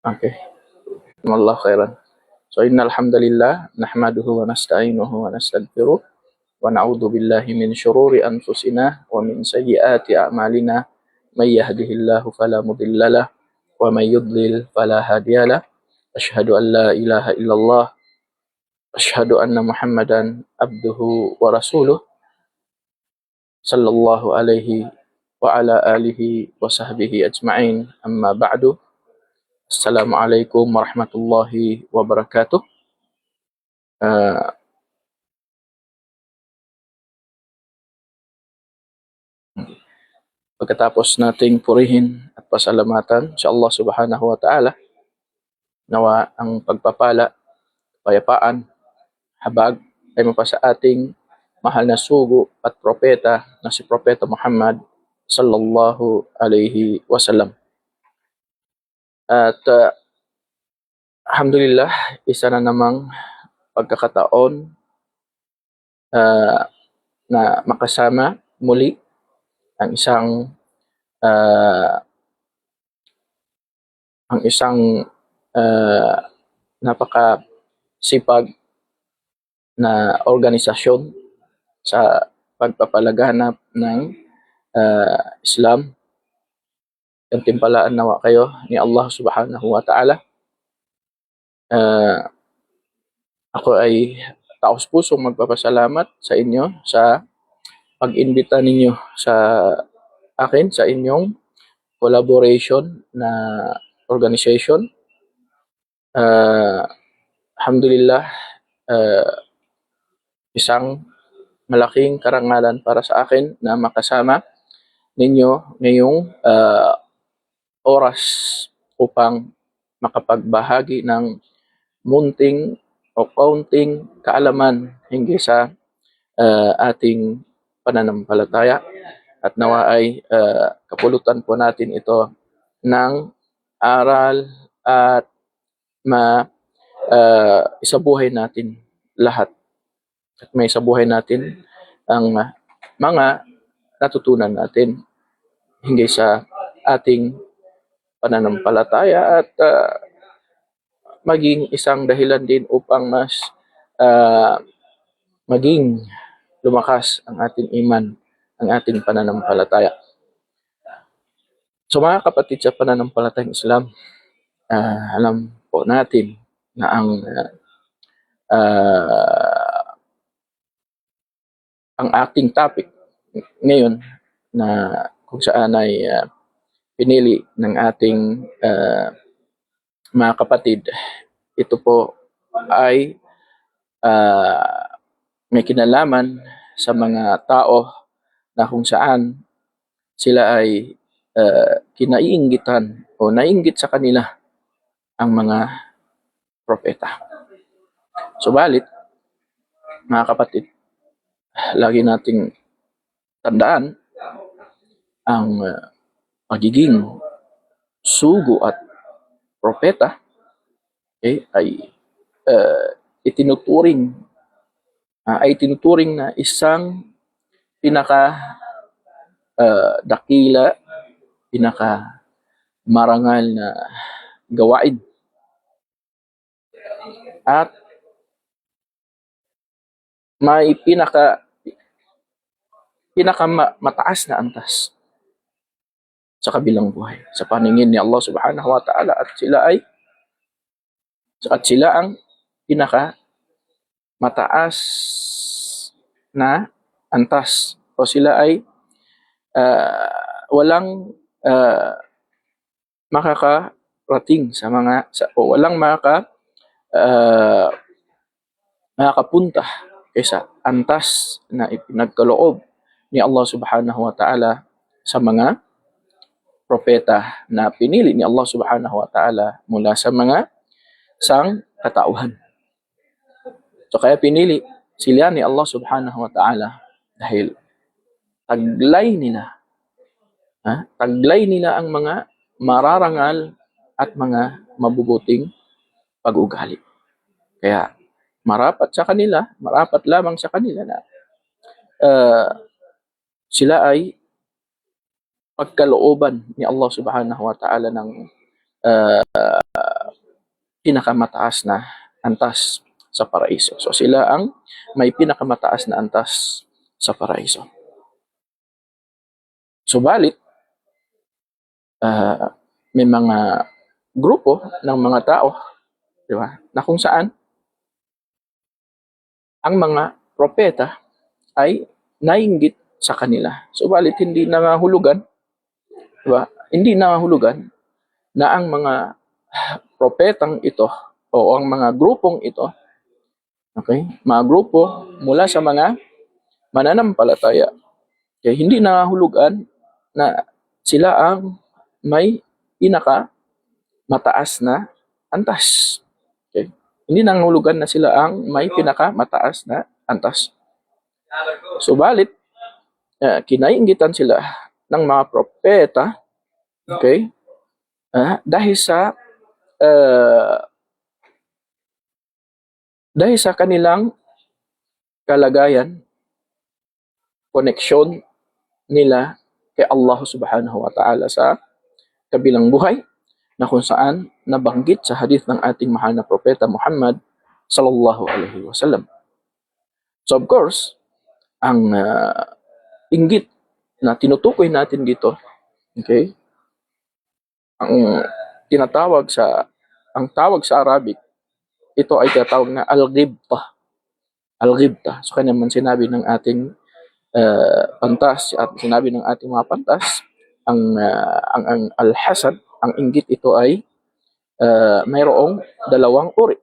Okay. Jazakumullah khairan. So innal hamdalillah nahmaduhu wa nasta'inuhu wa nastaghfiruh wa na'udzu billahi min syururi anfusina wa min sayyiati a'malina may yahdihillahu fala mudhillalah wa may yudlil fala hadiyalah. Asyhadu an la ilaha illallah asyhadu anna Muhammadan abduhu wa rasuluh sallallahu alaihi wa ala alihi wa sahbihi ajma'in. Amma ba'du. Assalamualaikum warahmatullahi wabarakatuh. Uh, Pagkatapos nating purihin at pasalamatan sa Allah Subhanahu wa Ta'ala, nawa ang pagpapala, payapaan, habag ay mapasa ating mahal na sugo at propeta na si Propeta Muhammad sallallahu alaihi wasallam. At alhamdulillah, isa na namang pagkakataon na makasama muli ang isang napakasipag na organisasyon sa pagpapalaganap ng Islam. Gantimpalaan nawa kayo ni Allah Subhanahu wa Ta'ala. Ako ay taos-pusong magpapasalamat sa inyo sa pag-imbita ninyo sa akin sa inyong collaboration na organization. Alhamdulillah, isang malaking karangalan para sa akin na makasama ninyo ngayong oras upang makapagbahagi ng munting o kaunting kaalaman hinggil sa ating pananampalataya, at nawa ay kapulutan po natin ito ng aral at isabuhay natin lahat, at may isabuhay natin ang mga natutunan natin hinggil sa ating pananampalataya, at maging isang dahilan din upang mas maging lumakas ang ating iman, ang ating pananampalataya. So mga kapatid sa pananampalatayang Islam, alam po natin na ang ating topic ngayon na kung saan ay pinili ng ating mga kapatid, ito po ay may kinalaman sa mga tao na kung saan sila ay kinaiinggitan o nainggit sa kanila ang mga propeta. Subalit, mga kapatid, lagi nating tandaan ang pagiging sugo at propeta ay itinuturing na isang dakila, pinaka marangal na gawain, at may mataas na antas sa kabilang buhay sa paningin ni Allah Subhanahu wa Ta'ala, at sila ang pinaka mataas na antas, o sila ay walang makakarating walang makakapunta kaysa antas na ipinagkaloob ni Allah Subhanahu wa Ta'ala sa mga propeta na pinili ni Allah Subhanahu wa Ta'ala mula sa mga sangkatauhan. So kaya pinili sila ni Allah Subhanahu wa Ta'ala dahil taglay nila ang mga mararangal at mga mabubuting pag-ugali. Kaya marapat lamang sa kanila na sila ay pagkalooban ni Allah Subhanahu wa Ta'ala ng pinakamataas na antas sa paraiso. So sila ang may pinakamataas na antas sa paraiso. Subalit, may mga grupo ng mga tao, di ba, na kung saan ang mga propeta ay nainggit sa kanila. Subalit hindi nangahulugan, di ba? Hindi nangahulugan na ang mga propetang ito o ang mga grupong ito, okay, mga grupo mula sa mga mananampalataya, kaya hindi nangahulugan na sila ang may pinaka mataas na antas. Okay? Hindi nangahulugan na sila ang may pinaka mataas na antas. Subalit, kinainggitan sila ng mga propeta, okay? Dahil sa kanilang kalagayan, koneksyon nila kay Allah subhanahu wa ta'ala sa kabilang buhay, na kung saan nabanggit sa hadith ng ating mahal na propeta Muhammad sallallahu alaihi wasallam. So of course, ang inggit na tinutukoy natin dito, okay, ang tawag sa Arabic, ito ay tinatawag na al-ghibta. Al-ghibta. So kanya man sinabi ng ating pantas at sinabi ng ating mga pantas, ang al-hasad, ang inggit, ito ay mayroong dalawang uri.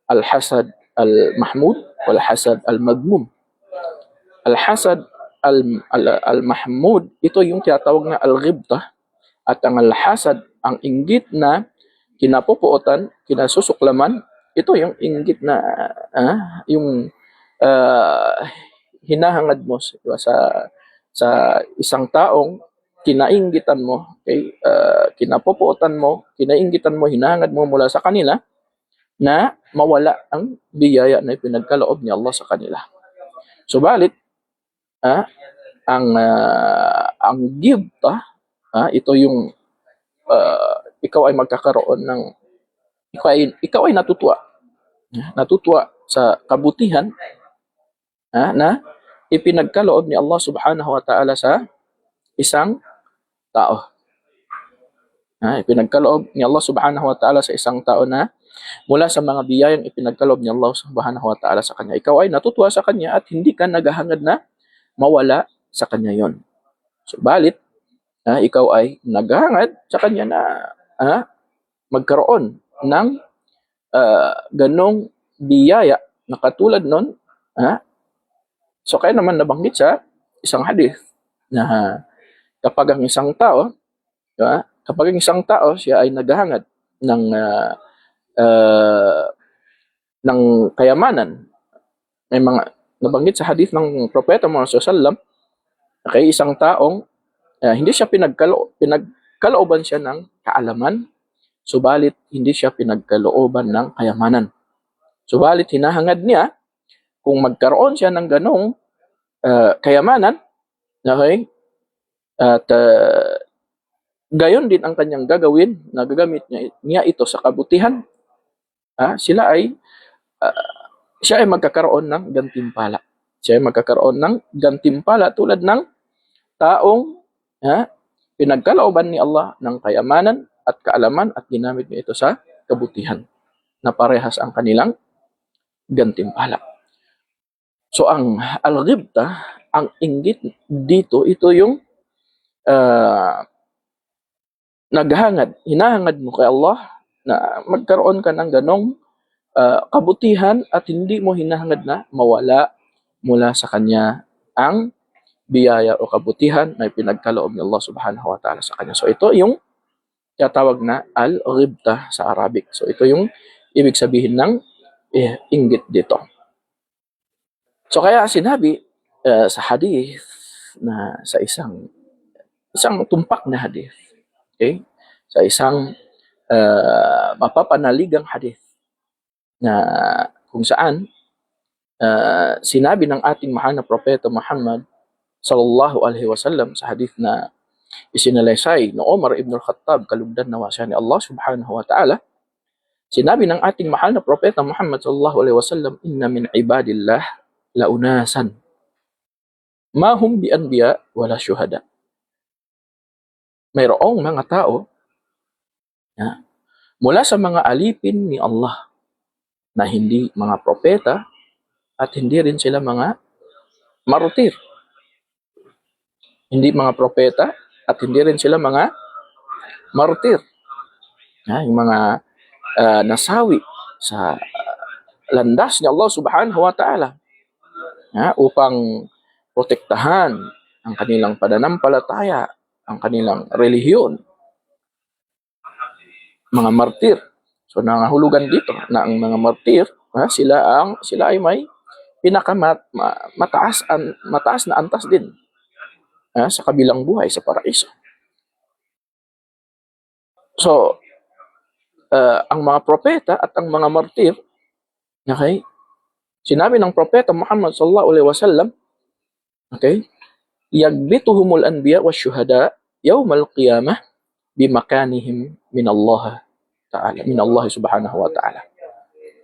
Al-hasad al-mahmud wal hasad al-madmum. Al-hasad al-mahmud, ito yung tinatawag na al-ghibta, at ang al-hasad, ang inggit na kinapupuotan, kinasusuklaman, ito yung inggit na yung hinahangad mo, diba, sa isang taong kinainggitan mo, okay, kinapupuotan mo, kinainggitan mo, hinahangad mo mula sa kanila na mawala ang biyaya na ipinagkaloob ni Allah sa kanila. Subalit, ang gibta, ito yung ikaw ay magkakaroon ng ikaw ay natutuwa sa kabutihan na ipinagkaloob ni Allah subhanahu wa ta'ala sa isang tao. Ipinagkaloob ni Allah subhanahu wa ta'ala sa isang tao na mula sa mga biyayang ipinagkaloob ni Allah subhanahu wa ta'ala sa kanya. Ikaw ay natutuwa sa kanya at hindi ka naghahangad na mawala sa kanya yon. Subalit, ikaw ay naghahangad sa kanya na magkaroon ng ganong biyaya na katulad nun. So kaya naman nabanggit sa isang hadith na kapag ang isang tao, diba? Kapag ang isang tao siya ay naghahangad ng kayamanan, may mga nabanggit sa hadith ng propeta Muhammad sallallahu kay isang taong hindi siya pinagkalooban siya ng kaalaman, subalit hindi siya pinagkalooban ng kayamanan. Subalit hinahangad niya kung magkaroon siya ng ganong kayamanan, okay, at gayon din ang kanyang gagawin, na gagamit niya ito sa kabutihan, siya ay magkakaroon ng gantimpala. Siya ay magkakaroon ng gantimpala tulad ng taong pinagkalooban ni Allah ng kayamanan at kaalaman at ginamit niya ito sa kabutihan, na parehas ang kanilang gantimpala. So ang al-ghibta, ang inggit dito, ito yung hinahangad mo kay Allah na magkaroon ka ng ganong kabutihan at hindi mo hinahangad na mawala mula sa kanya ang biyaya o kabutihan na pinagkaloob ni Allah subhanahu wa ta'ala sa kanya. So ito yung tinatawag na al-ghibta sa Arabic. So ito yung ibig sabihin ng inggit dito. So kaya sinabi sa hadith, na sa isang tumpak na hadith, okay, sa isang mapapanaligang hadith, na kung saan sinabi ng ating mahal na propeta Muhammad sallallahu alaihi wasallam sa hadith na isinalaysay no Umar ibn al-Khattab, kalugdan nawa siya ni Allah subhanahu wa ta'ala, sinabi ng ating mahal na propeta Muhammad sallallahu alaihi wasallam, inna min ibadillah launasan ma hum bi anbiya wala syuhada. Mayroong mga tao na mula sa mga alipin ni Allah na hindi mga propeta at hindi rin sila mga martir. Hindi mga propeta at hindi rin sila mga martir. Yung mga nasawi sa landas ni Allah subhanahu wa ta'ala upang protektahan ang kanilang pananampalataya, ang kanilang relihiyon. Mga martir. So nangahulugan dito na ang mga martir, sila ay may mataas na antas din sa kabilang buhay sa paraiso. So ang mga propeta at ang mga martir, okay, sinabi ng propeta Muhammad sallallahu alaihi wasallam, okay, yagbituhumul anbiya wasyuhada yawmal qiyamah bimakanihim min Allah ta'ala, min Allah subhanahu wa ta'ala.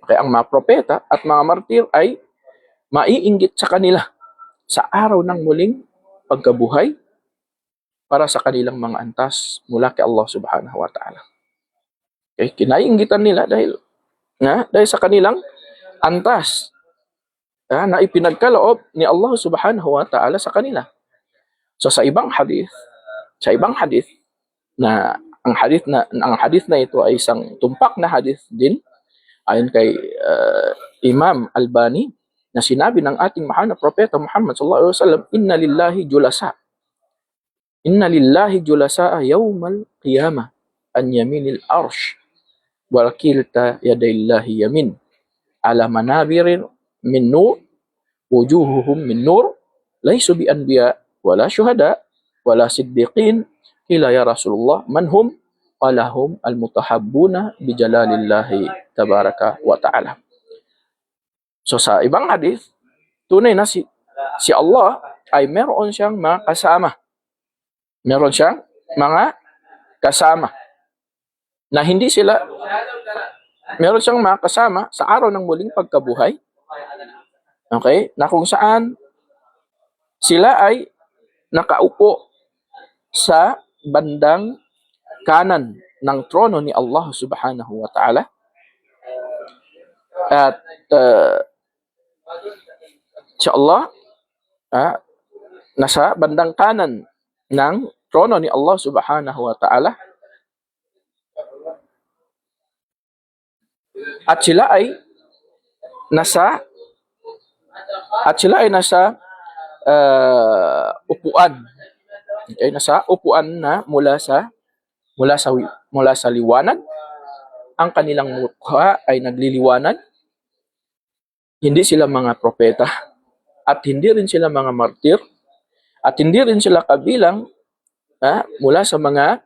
Okay, ang mga propeta at mga martir ay maiinggit sa kanila sa araw ng muling pagkabuhay para sa kanilang mga antas mula kay Allah subhanahu wa ta'ala. Okay, kinainggitan nila dahil sa kanilang antas na ipinagkaloob ni Allah subhanahu wa ta'ala sa kanila. So sa ibang hadith na ang hadith na ito ay isang tumpak na hadith din ayon kay Imam Albani, na sinabi ng ating mahal na propeta Muhammad sallallahu alaihi wasallam, inna lillahi julasa yawmal qiyamah an yaminil arsh wal kilta yadaillahi yamin ala manabirin min nur wujuhuhum min nur laysu bi anbiya wala syuhada wala siddiqin. Qila ya Rasulullah man hum? Qala hum al-mutahabbuna bi jalalillahi tabaraka wa ta'ala. So sa ibang hadith, tunay na si Allah ay meron siyang mga kasama. Meron siyang mga kasama na hindi sila, meron siyang mga kasama sa araw ng muling pagkabuhay. Okay? Na kung saan sila ay nakaupo sa bandang kanan ng trono ni Allah subhanahu wa ta'ala. At si Allah nasa bandang kanan ng trono ni Allah subhanahu wa ta'ala. At sila ay nasa upuan. Okay, nasa upuan na mula sa liwanag. Ang kanilang mukha ay nagliliwanag. Hindi sila mga propeta at hindi rin sila mga martir at hindi rin sila kabilang mula sa mga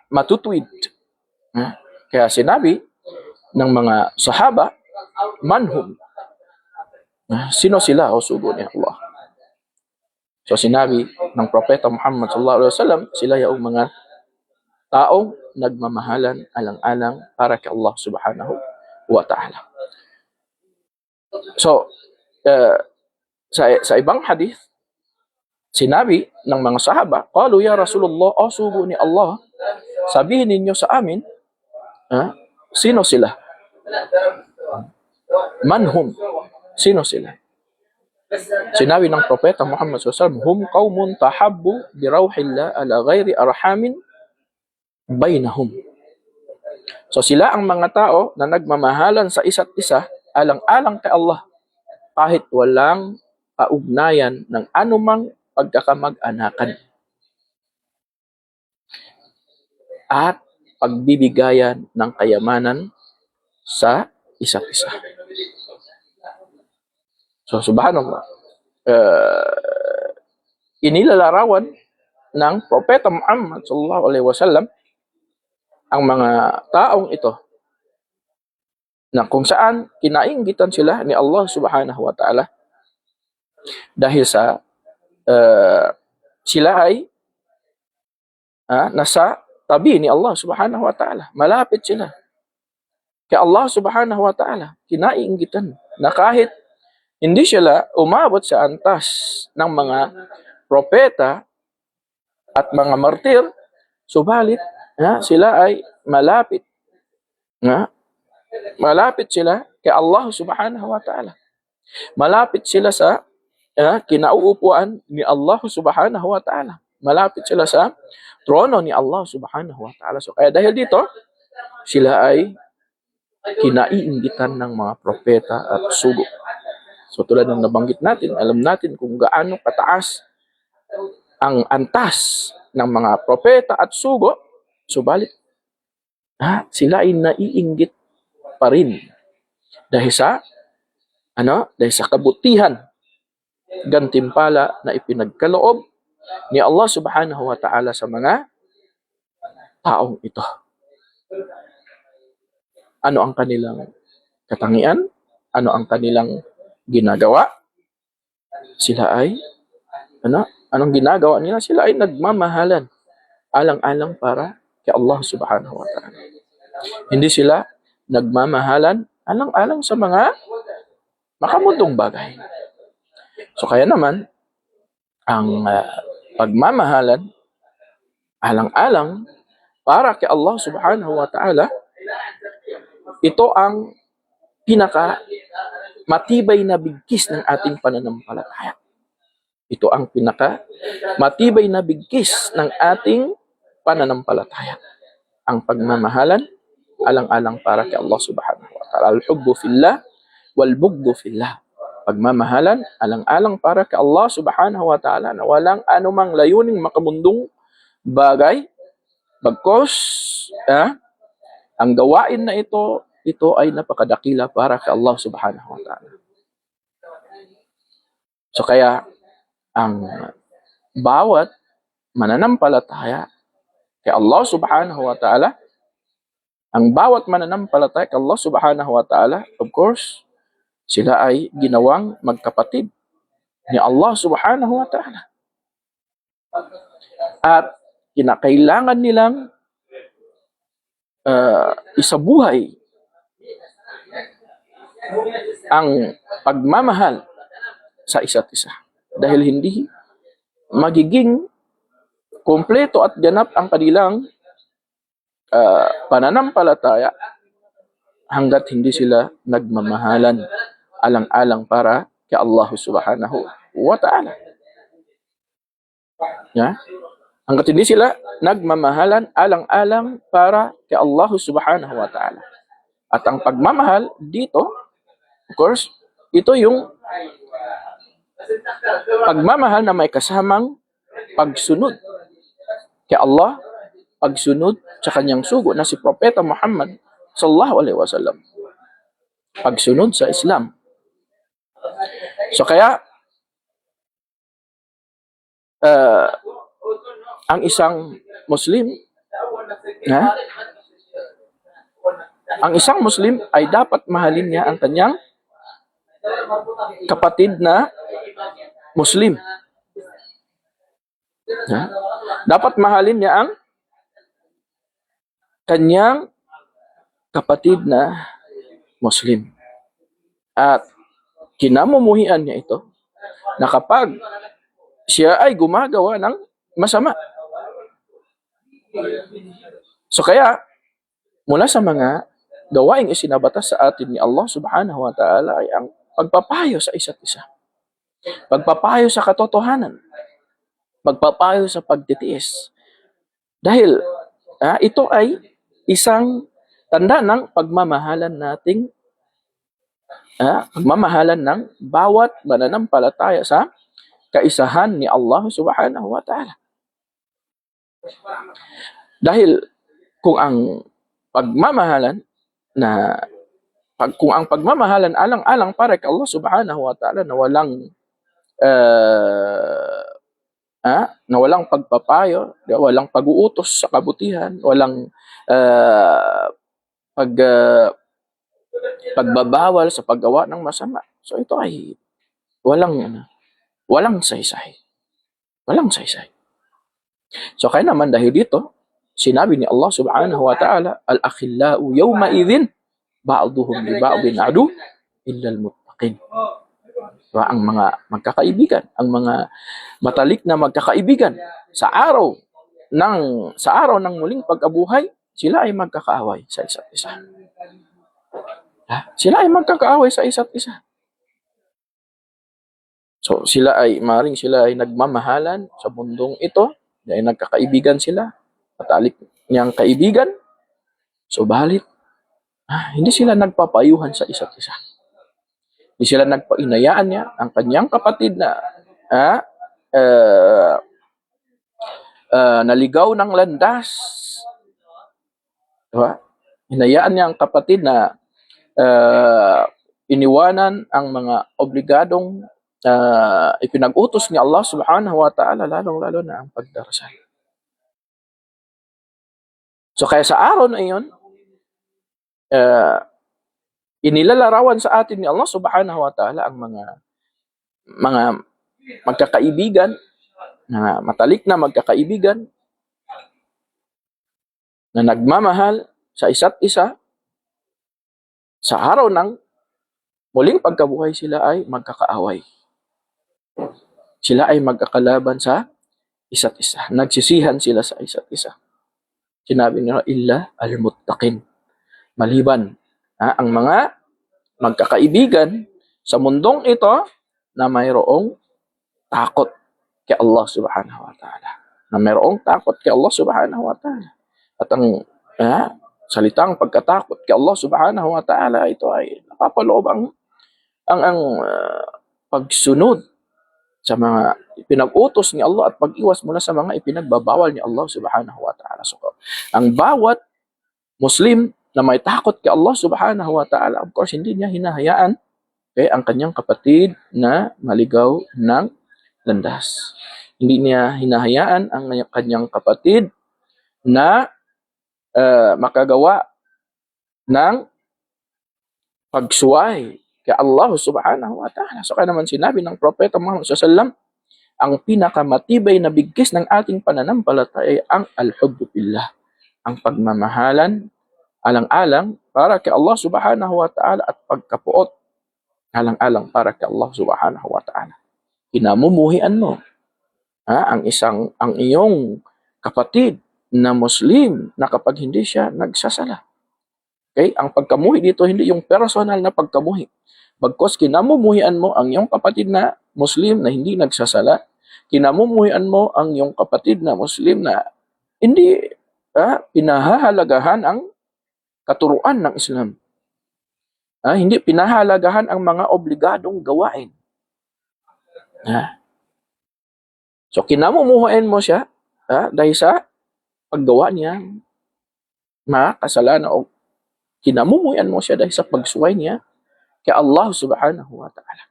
matutuwid. Kaya sinabi ng mga sahaba, manhum, sino sila o sugo ni Allah. So sinabi ng propeta Muhammad sallallahu alaihi wasallam, sila yung mga taong nagmamahalan alang-alang para kay Allah subhanahu wa ta'ala. So sa ibang hadith, sinabi ng mga sahaba, qalu ya Rasulullah, o sugo ni Allah, sabihin ninyo sa amin, sino sila? Manhum, sino sila? Sinabi ng propeta Muhammad sallallahu alaihi wasallam, hum qaumun tahabbu bi rauhillah ala ghairi arhamin bainahum. So sila ang mga tao na nagmamahalan sa isa't isa alang-alang kay Allah kahit walang kaugnayan ng anumang pagkakamag-anakan at pagbibigayan ng kayamanan sa isa't isa. So subhanallah, inilalarawan ng propeta Muhammad sallallahu alaihi wasallam ang mga taong ito na kung saan kinainggitan sila ni Allah subhanahu wa ta'ala dahil sa uh, sila ay nasa tabi ni Allah subhanahu wa ta'ala. Malapit sila kay Allah subhanahu wa ta'ala. Kinaiinggitan na kahit hindi sila umabot sa antas ng mga propeta at mga martir, subalit sila ay malapit. Malapit sila kay Allah subhanahu wa ta'ala. Malapit sila sa kinauupuan ni Allah subhanahu wa ta'ala. Malapit sila sa trono ni Allah subhanahu wa ta'ala. So kaya dahil dito, sila ay kinaiinggitan ng mga propeta at sugo. So tulad ng nabanggit natin, alam natin kung gaano kataas ang antas ng mga propeta at sugo, subalit sila ay naiinggit pa rin dahil sa kabutihan, gantimpala na ipinagkaloob ni Allah subhanahu wa ta'ala sa mga taong ito. Ano ang kanilang katangian? Ano ang kanilang ginagawa? Sila ay anong ginagawa nila? Sila ay nagmamahalan alang-alang para kay Allah subhanahu wa ta'ala. Hindi sila nagmamahalan alang-alang sa mga makamundong bagay. So kaya naman ang pagmamahalan alang-alang para kay Allah subhanahu wa ta'ala, ito ang pinaka matibay na bigkis ng ating pananampalataya. Ito ang pinaka matibay na bigkis ng ating pananampalataya. Ang pagmamahalan alang-alang para kay Allah subhanahu wa ta'ala. Al-hubbu fillah wal bughdhu fillah. Pagmamahalan alang-alang para kay Allah subhanahu wa ta'ala na walang anumang layuning makamundong bagay. Bagkos ang gawain na ito ay napakadakila para kay Allah subhanahu wa ta'ala. So kaya ang bawat mananampalataya kay Allah subhanahu wa ta'ala, ang bawat mananampalataya kay Allah subhanahu wa ta'ala, of course, sila ay ginawang magkapatid ni Allah subhanahu wa ta'ala. At kinakailangan nilang isabuhay ang pagmamahal sa isa't isa. Dahil hindi magiging kompleto at ganap ang kanilang pananampalataya hanggat hindi sila nagmamahalan alang-alang para kay Allah subhanahu wa ta'ala. Hanggat hindi sila nagmamahalan alang-alang para kay Allah subhanahu wa ta'ala. At ang pagmamahal dito, of course, ito yung pagmamahal na may kasamang pagsunod kay Allah, pagsunod sa kanyang sugo na si Propeta Muhammad sallallahu alaihi wasallam. Pagsunod sa Islam. So kaya ang isang Muslim ay dapat mahalin niya ang kanyang kapatid na Muslim. Dapat mahalin niya ang kanyang kapatid na Muslim. At kinamumuhian niya ito na kapag siya ay gumagawa ng masama. So kaya, mula sa mga gawaing isinabatas sa atin ni Allah subhanahu wa ta'ala ay ang pagpapayo sa isa't isa. Pagpapayo sa katotohanan. Pagpapayo sa pagtitiis. Dahil ito ay isang tanda ng pagmamahalan nating pagmamahalan ng bawat mananampalataya sa kaisahan ni Allah subhanahu wa ta'ala. Dahil kung ang pagmamahalan alang-alang para kay Allah subhanahu wa ta'ala na walang pagpapayo, walang pag-uutos sa kabutihan, walang pagbabawal sa paggawa ng masama. So ito ay walang saysay. Walang saysay. So kaya naman dahil dito, sinabi ni Allah subhanahu wa ta'ala, al-akhillau yawma idhin ba'duhum li ba'din adu illa al-muttaqin. So, ang mga magkakaibigan, ang mga matalik na magkakaibigan sa araw ng muling pagkabuhay, sila ay magkakaaway sa isa't isa. Sila ay magkakaaway sa isa't isa. So maring sila ay nagmamahalan sa mundong ito, dahil nagkakaibigan sila, matalik niyang kaibigan. So balit, hindi sila nagpapayuhan sa isa't isa. Hindi sila nagpainayaan niya ang kanyang kapatid na naligaw ng landas. Diba? Hinayaan niya ang kapatid na iniwanan ang mga obligadong ipinag-utos ni Allah subhanahu wa ta'ala, lalong-lalo na ang pagdarasal. So kaya sa araw na iyon, inilalarawan sa atin ni Allah subhanahu wa ta'ala ang mga magkakaibigan, na matalik na magkakaibigan, na nagmamahal sa isa't isa. Sa araw ng muling pagkabuhay, sila ay magkakaaway. Sila ay magkakalaban sa isa't isa. Nagsisihan sila sa isa't isa. Sinabi nila, illa al-muttaqin. Maliban ang mga magkakaibigan sa mundong ito na mayroong takot kay Allah subhanahu wa ta'ala. Na mayroong takot kay Allah subhanahu wa ta'ala. At ang salitang pagkatakot kay Allah subhanahu wa ta'ala, ito ay napapaloob ang pagsunod sa mga ipinag-utos ni Allah at pag-iwas mula sa mga ipinagbabawal ni Allah subhanahu wa ta'ala. So, ang bawat Muslim na may takot kay Allah subhanahu wa ta'ala, of course, hindi niya hinahayaan ang kanyang kapatid na maligaw ng landas. Hindi niya hinahayaan ang kanyang kapatid na makagawa ng pagsuway kay Allah subhanahu wa ta'ala. So kaya naman sinabi ng Propeta Muhammad SAW, ang pinakamatibay na bigkis ng ating pananampalataya ay ang al-hubbu billah, ang pagmamahalan alang-alang para kay Allah subhanahu wa ta'ala at pagkapuot alang-alang para kay Allah subhanahu wa ta'ala. Kinamumuhian mo ang iyong kapatid na Muslim na kapag hindi siya nagsasala. Okay? Ang pagkamuhi dito, hindi yung personal na pagkamuhi. Bagkos kinamumuhian mo ang iyong kapatid na Muslim na hindi nagsasala, kinamumuhian mo ang iyong kapatid na Muslim na hindi pinahahalagahan ang katuruan ng Islam. Hindi pinahalagahan ang mga obligadong gawain. So kinamumuhian mo siya dahil sa paggawa niya mga kasalanan, o kinamumuhian mo siya dahil sa pagsuway niya kay Allah subhanahu wa ta'ala.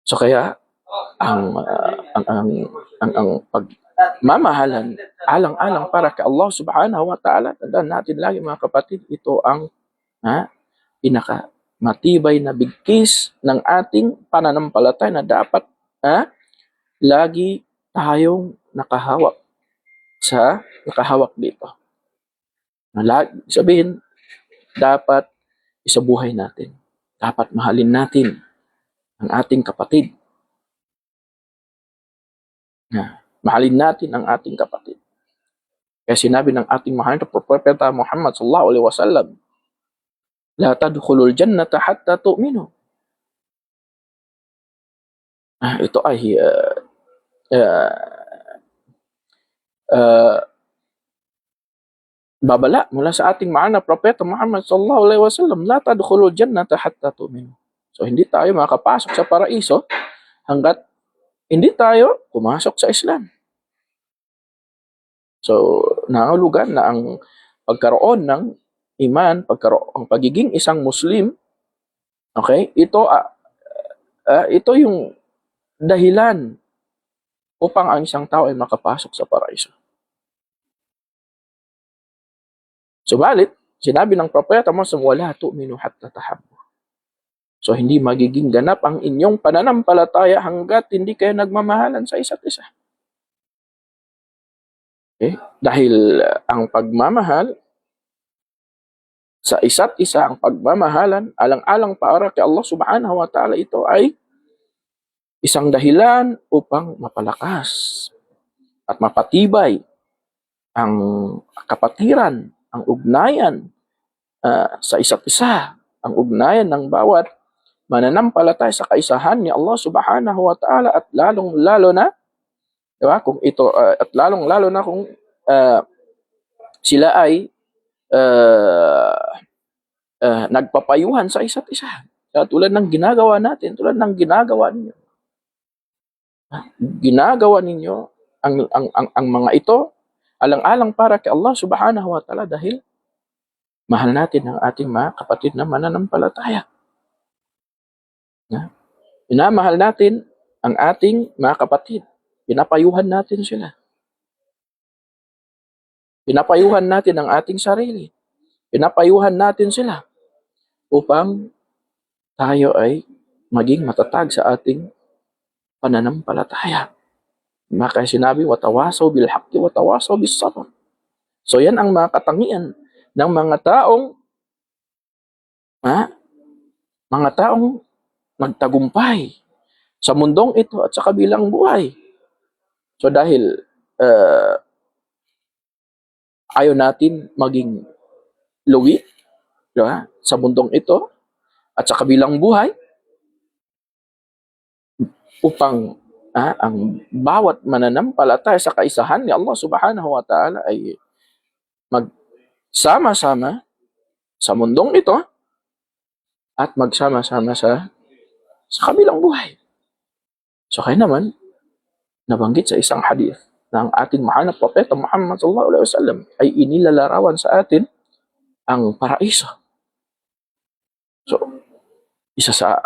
So kaya ang pagmamahalan alang-alang para kay Allah subhanahu wa ta'ala, tandaan natin lagi mga kapatid, ito ang pinakamatibay na bigkis ng ating pananampalataya na dapat lagi tayong nakahawak dito. Sabihin, dapat isabuhay natin. Dapat mahalin natin ang ating kapatid. Mahalin natin ang ating kapatid. Kaya sinabi ng ating mahal na Propeta Muhammad sallallahu alaihi wasallam, la tadkhulul jannata hatta tu'minu. Ito ay babala mula sa ating mahal na Propeta Muhammad sallallahu alaihi wasallam, la tadkhulul jannata hatta tu'minu. So hindi tayo makapasok sa paraiso hanggat hindi tayo pumasok sa Islam. So nangahulugan na ang pagkaroon ng iman, ang pagiging isang Muslim, okay, ito yung dahilan upang ang isang tao ay makapasok sa paraiso. Subalit, sinabi ng Propeta Muhammad, wala tu'minu hatta tahabbu. So, hindi magiging ganap ang inyong pananampalataya hanggat hindi kayo nagmamahalan sa isa't isa. Okay? Dahil ang pagmamahal sa isa't isa, ang pagmamahalan, alang-alang para kay Allah subhanahu wa ta'ala, ito ay isang dahilan upang mapalakas at mapatibay ang kapatiran, ang ugnayan sa isa't isa, ang ugnayan ng bawat mananampalataya sa kaisahan ni Allah subhanahu wa ta'ala, at lalong-lalo na, di ba, kung ito, at lalong-lalo na kung sila ay nagpapayuhan sa isa't isa. Tulad ng ginagawa natin, tulad ng ginagawa ninyo. Ginagawa ninyo ang mga ito alang-alang para kay Allah subhanahu wa ta'ala, dahil mahal natin ang ating mga kapatid na mananampalataya. Minamahal natin ang ating mga kapatid. Pinapayuhan natin sila. Pinapayuhan natin ang ating sarili. Pinapayuhan natin sila upang tayo ay maging matatag sa ating pananampalataya. Maka sinabi, watawasaw bil haqqi watawasaw bis sabr. So yan ang mga katangian ng mga taong nagtagumpay sa mundong ito at sa kabilang buhay. So dahil ayaw natin maging lugi, diba, sa mundong ito at sa kabilang buhay, upang ang bawat mananampalataya sa kaisahan ni Allah subhanahu wa ta'ala ay magsama-sama sa mundong ito at magsama-sama sa kabilang buhay. So kaya naman, nabanggit sa isang hadith na ang ating mahal na propeta Muhammad sallallahu alaihi wasallam ay inilalarawan sa atin ang paraiso. So, isa sa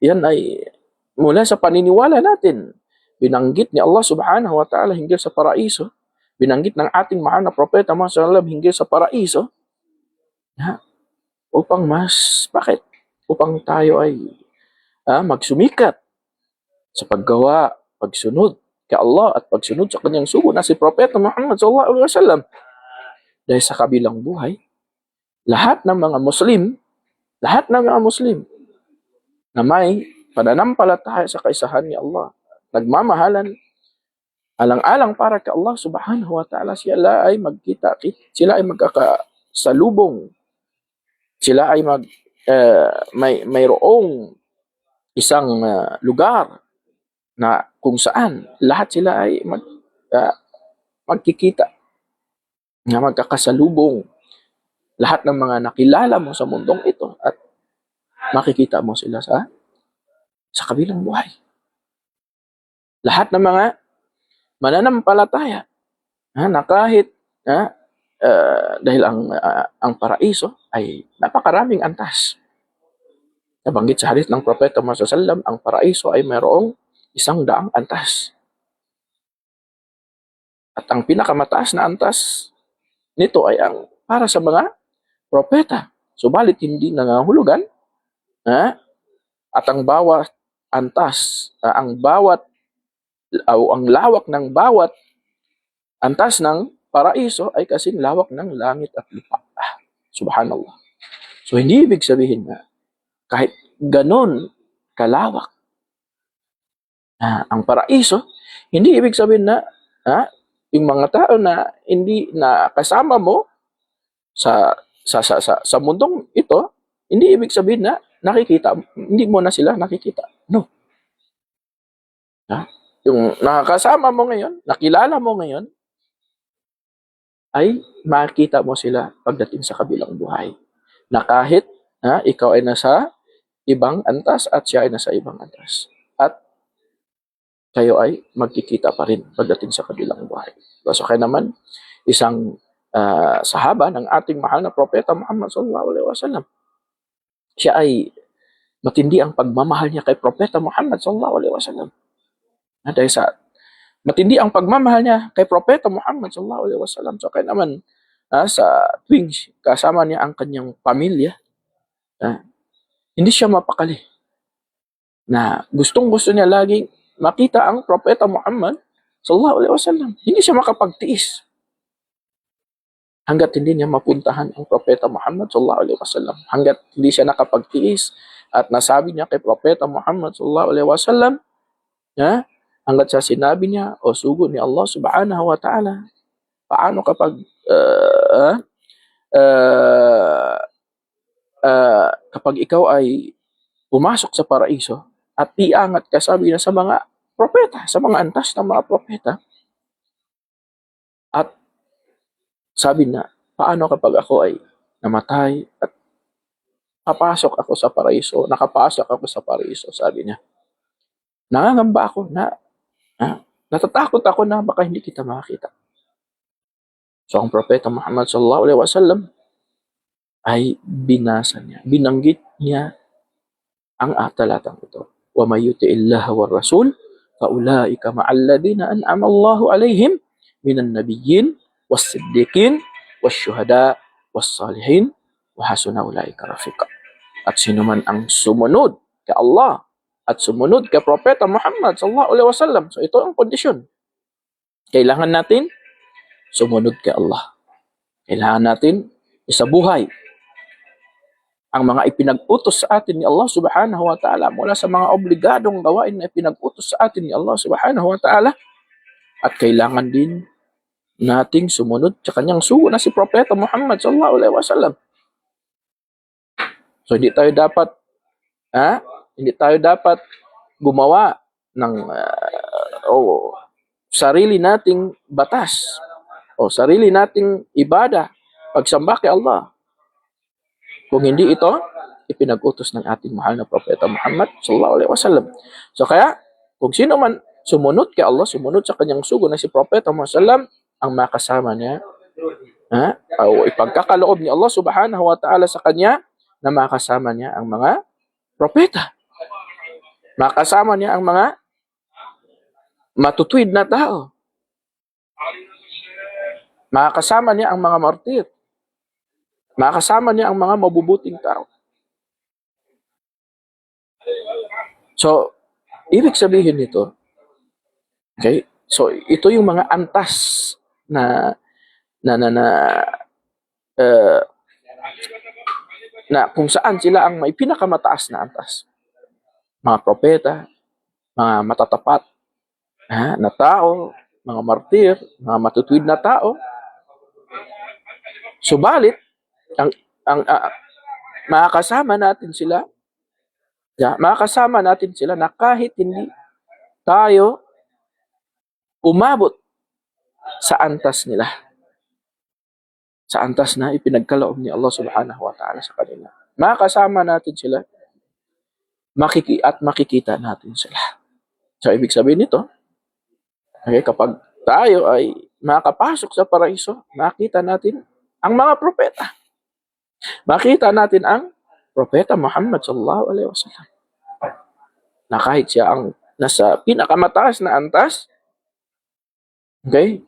yan ay mula sa paniniwala natin. Binanggit ni Allah subhanahu wa ta'ala hinggil sa paraiso. Binanggit ng ating mahal na propeta Muhammad sallallahu alaihi wasallam hinggil sa paraiso. Upang bakit? Upang tayo ay magsumikat sa paggawa, pagsunod kay Allah at pagsunod sa kanyang sugo na si Propeta Muhammad sallallahu alaihi wasallam. Dahil sa kabilang buhay, lahat ng mga Muslim na may pananampalataya sa kaisahan ni Allah, nagmamahalan, alang-alang para kay Allah subhanahu wa ta'ala, sila ay sila ay magkakasalubong, sila ay mayroong isang lugar na kung saan lahat sila ay magkikita, na magkakasalubong. Lahat ng mga nakilala mo sa mundong ito at makikita mo sila sa kabilang buhay. Lahat ng mga mananampalataya na kahit dahil ang paraiso ay napakaraming antas. Nabanggit sa hadith ng Propeta Muhammad sallallahu alaihi wasallam, ang paraiso ay mayroong 100 antas. At ang pinakamataas na antas nito ay ang para sa mga propeta. Subalit hindi nangahulugan at ang bawat antas, ang lawak ng bawat antas ng paraiso ay kasing lawak ng langit at lupa. Subhanallah. So hindi ibig sabihin na kahit ganon kalawak ang paraiso, hindi ibig sabihin na yung mga tao na hindi na kasama mo sa mundong ito, hindi ibig sabihin na hindi mo na sila nakikita. No. Yung nakakasama mo ngayon, nakilala mo ngayon, ay makita mo sila pagdating sa kabilang buhay. Na kahit ikaw ay nasa ibang antas at siya ay nasa ibang antas. At kayo ay magkikita pa rin pagdating sa kabilang buhay. So kaya naman, isang sahaba ng ating mahal na propeta Muhammad sallallahu alaihi wasallam, siya ay matindi ang pagmamahal niya kay propeta Muhammad sallallahu alaihi wasallam. Dahil sa matindi ang pagmamahal niya kay propeta Muhammad sallallahu alaihi wasallam. So kaya naman, sa tuwing kasama niya ang kanyang pamilya, hindi siya mapakali na gustong-gusto niya laging makita ang Propeta Muhammad sallallahu alaihi wasallam. Hindi siya makapagtiis hanggat hindi niya mapuntahan ang Propeta Muhammad sallallahu alaihi wasallam. Hanggat hindi siya nakapagtiis at nasabi niya kay Propeta Muhammad sallallahu alaihi wasallam, hanggat sa sinabi niya, o sugo ni Allah subhanahu wa ta'ala, paano kapag kapag ikaw ay pumasok sa paraiso at iangat ka, sabi na, sa mga propeta, sa mga antas ng mga propeta, at sabi na, paano kapag ako ay namatay at nakapasok ako sa paraiso, sabi niya, nangangamba ako na, natatakot ako na baka hindi kita makita. So ang Propeta Muhammad sallallahu alaihi wasallam ay binanggit niya ang talatang ito. Wa may yuti'illaha war rasul fa ulaika ma'al ladina an'ama Allahu alaihim minan nabiyyin was-siddiqin wasyuhada was-salihin wa hasuna ulaika rafiqa. At sino man ang sumunod kay Allah at sumunod kay Propeta Muhammad sallallahu alaihi wasallam, so ito ang kondisyon. Kailangan natin sumunod kay Allah. Kailangan natin isabuhay ang mga ipinag-utos sa atin ni Allah subhanahu wa ta'ala mula sa mga obligadong gawain na ipinag-utos sa atin ni Allah subhanahu wa ta'ala. At kailangan din nating sumunod sa kanyang sugo na si Propeta Muhammad sallallahu alaihi wasallam. So hindi tayo dapat gumawa ng sarili nating batas o sarili nating ibada pagsamba kay Allah, kung hindi ito ipinag-utos ng ating mahal na Propeta Muhammad sallallahu alaihi wasallam. So kaya, kung sino man sumunod kay Allah, sumunod sa kanyang sugo na si Propeta Muhammad sallam, ang makasama niya, o ipagkakaloob ni Allah subhanahu wa ta'ala sa kanya, na makasama niya ang mga propeta. Makasama niya ang mga matutuwid na tao. Makasama niya ang mga martir. Makasama niya ang mga mabubuting tao. So, ibig sabihin nito, okay? So, ito yung mga antas na kung saan sila ang may pinakamataas na antas. Mga propeta, mga matatapat na tao, mga martir, mga matutuwid na tao. Subalit, makakasama natin sila na kahit hindi tayo umabot sa antas nila, sa antas na ipinagkaloob ni Allah subhanahu wa ta'ala sa kanila. Makakasama natin sila at makikita natin sila. So, ibig sabihin nito, okay, kapag tayo ay makapasok sa paraiso, makita natin ang mga propeta. Makita natin ang Propeta Muhammad sallallahu alaihi wasallam, na kahit siya ang nasa pinakamataas na antas, okay,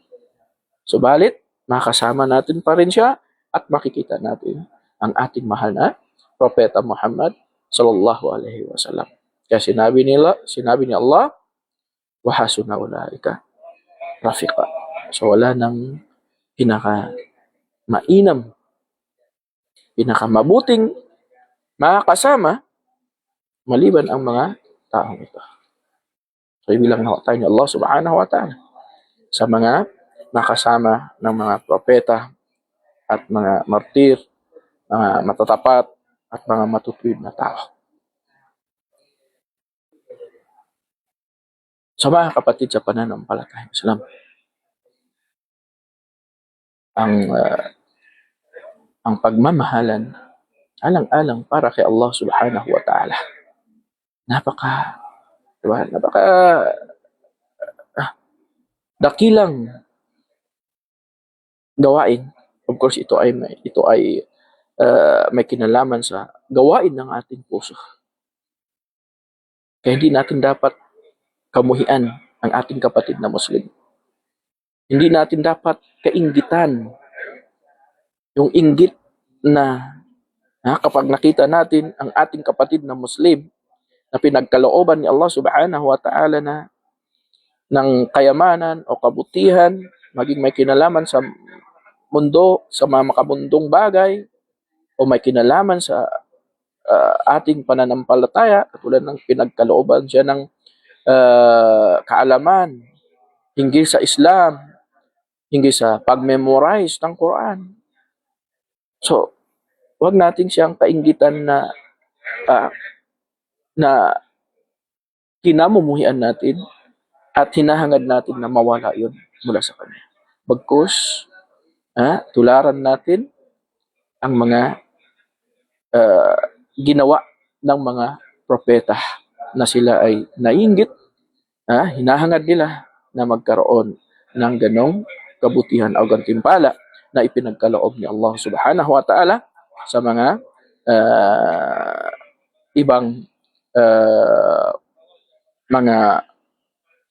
subalit makasama natin pa rin siya at makikita natin ang ating mahal na Propeta Muhammad sallallahu alaihi wasallam. Kaya sinabi ni Allah, wa hasuna ulaika rafiqa. So wala nang pinaka-mainam, pinaka-mabuting makakasama maliban ang mga taong ito. So ibilang na tayo ni Allah subhanahu wa ta'ala sa mga makasama ng mga propeta at mga martir, mga matatapat at mga matutuwid na tao. So mga kapatid sa pananampalatayang Islam, ang pagmamahalan alang-alang para kay Allah subhanahu wa ta'ala, napaka dakilang gawain. Of course, ito ay may kinalaman sa gawain ng ating puso. Kaya hindi natin dapat kamuhian ang ating kapatid na Muslim. Hindi natin dapat kainggitan yung inggit na kapag nakita natin ang ating kapatid na Muslim na pinagkalooban ni Allah subhanahu wa ta'ala na ng kayamanan o kabutihan, maging may kinalaman sa mundo, sa mga makamundong bagay, o may kinalaman sa ating pananampalataya, katulad ng pinagkalooban siya ng kaalaman hinggil sa Islam, hinggil sa pag-memorize ng Quran. So, wag natin siyang kainggitan ah, na kinamumuhian natin at hinahangad natin na mawala yun mula sa Kanya. Bagkus, tularan natin ang mga ginawa ng mga propeta na sila ay nainggit, hinahangad nila na magkaroon ng ganong kabutihan o gantimpala na ipinagkaloob ni Allah subhanahu wa ta'ala sa mga ibang mga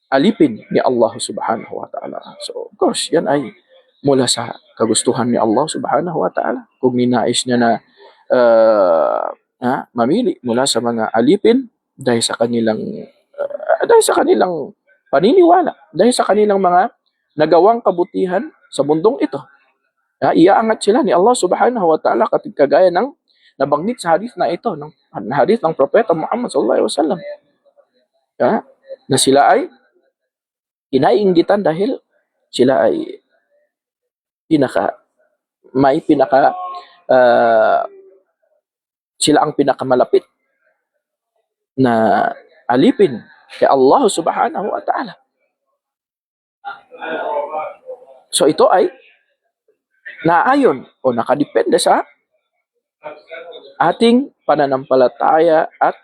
alipin ni Allah subhanahu wa ta'ala. So, of course, yan ay mula sa kagustuhan ni Allah subhanahu wa ta'ala. Kung ninais niya na mamili mula sa mga alipin dahil sa kanilang paniniwala, dahil sa kanilang mga nagawang kabutihan sa mundong ito. Iaangat sila ni Allah subhanahu wa ta'ala kagaya ng nabanggit sa hadith na ito, ng hadith ng Propeta Muhammad sallallahu alaihi wasallam. Na sila ay inainggitan dahil sila ay sila ang pinakamalapit na alipin kay Allah subhanahu wa ta'ala. So ito ay naayon o nakadepende sa ating pananampalataya at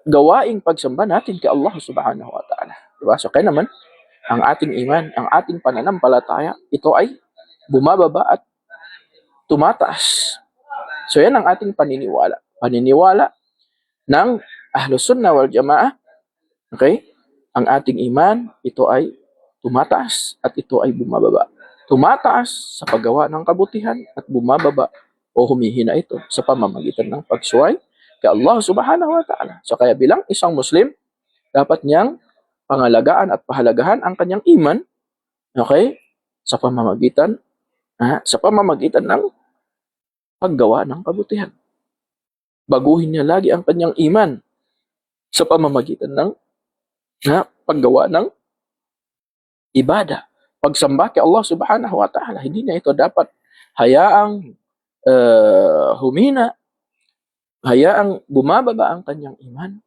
gawaing pagsamba natin kay Allah subhanahu wa ta'ala. Diba? So kaya naman, ang ating iman, ang ating pananampalataya, ito ay bumababa at tumataas. So yan ang ating paniniwala. Paniniwala ng Ahlus Sunnah wal Jamaah. Okay? Ang ating iman, ito ay tumataas at ito ay bumababa. Tumataas sa paggawa ng kabutihan at bumababa o humihina ito sa pamamagitan ng pagsuway kay Allah subhanahu wa ta'ala. So kaya bilang isang Muslim, dapat niyang pangalagaan at pahalagahan ang kanyang iman, okay, sa pamamagitan ng paggawa ng kabutihan. Baguhin niya lagi ang kanyang iman sa pamamagitan ng paggawa ng ibada, pagsamba kay Allah subhanahu wa ta'ala. Hindi niya ito dapat hayaang humina, hayaang bumababa ang kanyang iman.